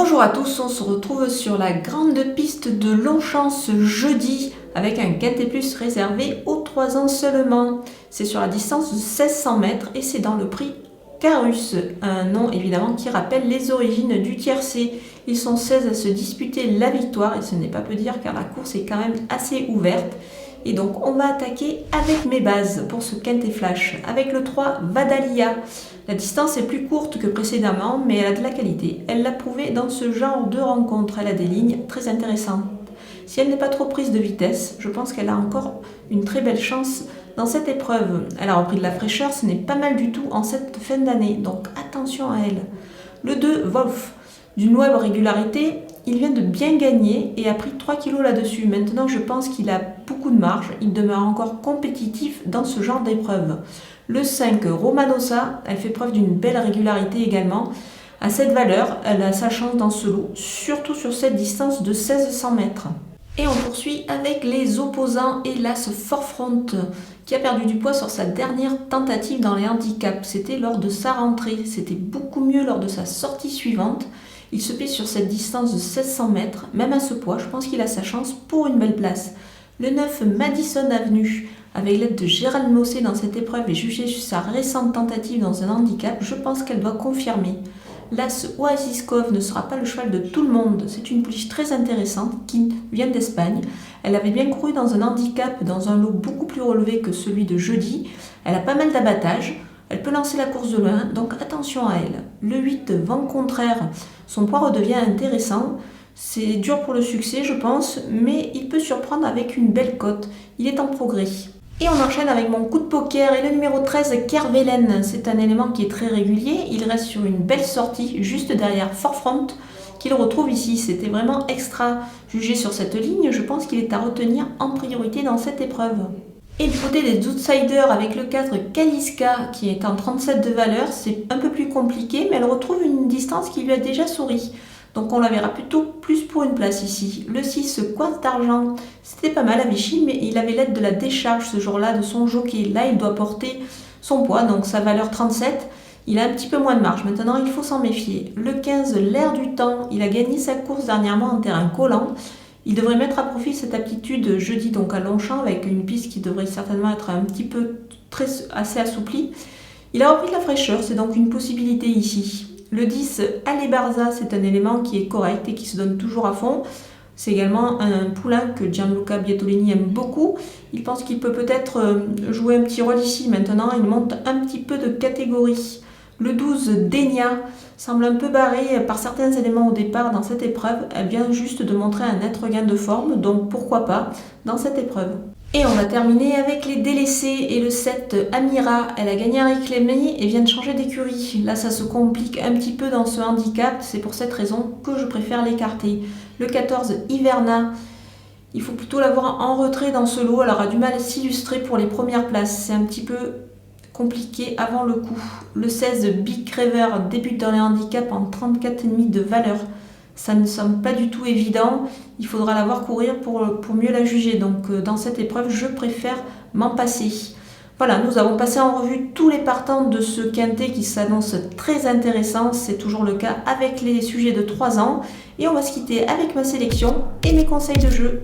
Bonjour à tous, on se retrouve sur la grande piste de Longchamp ce jeudi avec un Quintet Plus réservé aux 3 ans seulement. C'est sur la distance de 1600 mètres et c'est dans le prix Carus, un nom évidemment qui rappelle les origines du tiercé. Ils sont 16 à se disputer la victoire et ce n'est pas peu dire car la course est quand même assez ouverte. Et donc on va attaquer avec mes bases pour ce Quintet Flash, avec le 3 Vadalia. La distance est plus courte que précédemment, mais elle a de la qualité. Elle l'a prouvé dans ce genre de rencontre. Elle a des lignes très intéressantes. Si elle n'est pas trop prise de vitesse, je pense qu'elle a encore une très belle chance dans cette épreuve. Elle a repris de la fraîcheur, ce n'est pas mal du tout en cette fin d'année, donc attention à elle. Le 2 Wolf, d'une web régularité, il vient de bien gagner et a pris 3 kg là-dessus. Maintenant, je pense qu'il a beaucoup de marge. Il demeure encore compétitif dans ce genre d'épreuve. Le 5, Romanosa, elle fait preuve d'une belle régularité également. À cette valeur, elle a sa chance dans ce lot, surtout sur cette distance de 1600 mètres. Et on poursuit avec les opposants et l'As Forefront, qui a perdu du poids sur sa dernière tentative dans les handicaps. C'était lors de sa rentrée. C'était beaucoup mieux lors de sa sortie suivante. Il se paie sur cette distance de 1600 mètres, même à ce poids, je pense qu'il a sa chance pour une belle place. Le 9, Madison Avenue, avec l'aide de Gérald Mossé dans cette épreuve et jugé sur sa récente tentative dans un handicap, je pense qu'elle doit confirmer. L'As Oasiskov ne sera pas le cheval de tout le monde, c'est une pouliche très intéressante qui vient d'Espagne. Elle avait bien couru dans un handicap, dans un lot beaucoup plus relevé que celui de jeudi. Elle a pas mal d'abattage. Elle peut lancer la course de loin, donc attention à elle. Le 8, Vent Contraire, son poids redevient intéressant. C'est dur pour le succès, je pense, mais il peut surprendre avec une belle cote. Il est en progrès. Et on enchaîne avec mon coup de poker et le numéro 13, Kervelen. C'est un élément qui est très régulier. Il reste sur une belle sortie, juste derrière Forefront, qu'il retrouve ici. C'était vraiment extra. Jugé sur cette ligne, je pense qu'il est à retenir en priorité dans cette épreuve. Et du côté des outsiders, avec le 4 Kaliska qui est en 37 de valeur, c'est un peu plus compliqué, mais elle retrouve une distance qui lui a déjà souri. Donc on la verra plutôt plus pour une place ici. Le 6 Quinte d'Argent, c'était pas mal à Vichy, mais il avait l'aide de la décharge ce jour-là de son jockey. Là, il doit porter son poids, donc sa valeur 37. Il a un petit peu moins de marge. Maintenant, il faut s'en méfier. Le 15 L'air du temps, il a gagné sa course dernièrement en terrain collant. Il devrait mettre à profit cette aptitude jeudi donc à Longchamp avec une piste qui devrait certainement être un petit peu assez assouplie. Il a repris de la fraîcheur, c'est donc une possibilité ici. Le 10, Alebarza, c'est un élément qui est correct et qui se donne toujours à fond. C'est également un poulain que Gianluca Bietolini aime beaucoup. Il pense qu'il peut peut-être jouer un petit rôle ici. Maintenant, il monte un petit peu de catégorie. Le 12, Denia, semble un peu barré par certains éléments au départ dans cette épreuve. Elle vient juste de montrer un net regain de forme, donc pourquoi pas dans cette épreuve. Et on va terminer avec les délaissés et le 7, Amira. Elle a gagné un réclamé et vient de changer d'écurie. Là, ça se complique un petit peu dans ce handicap. C'est pour cette raison que je préfère l'écarter. Le 14, Iverna. Il faut plutôt l'avoir en retrait dans ce lot. Elle aura du mal à s'illustrer pour les premières places. C'est un petit peu compliqué avant le coup. Le 16, Big Craver, débute dans les handicaps en 34,5 de valeur. Ça ne semble pas du tout évident. Il faudra la voir courir pour mieux la juger. Donc dans cette épreuve, je préfère m'en passer. Voilà, nous avons passé en revue tous les partants de ce quintet qui s'annonce très intéressant. C'est toujours le cas avec les sujets de 3 ans. Et on va se quitter avec ma sélection et mes conseils de jeu.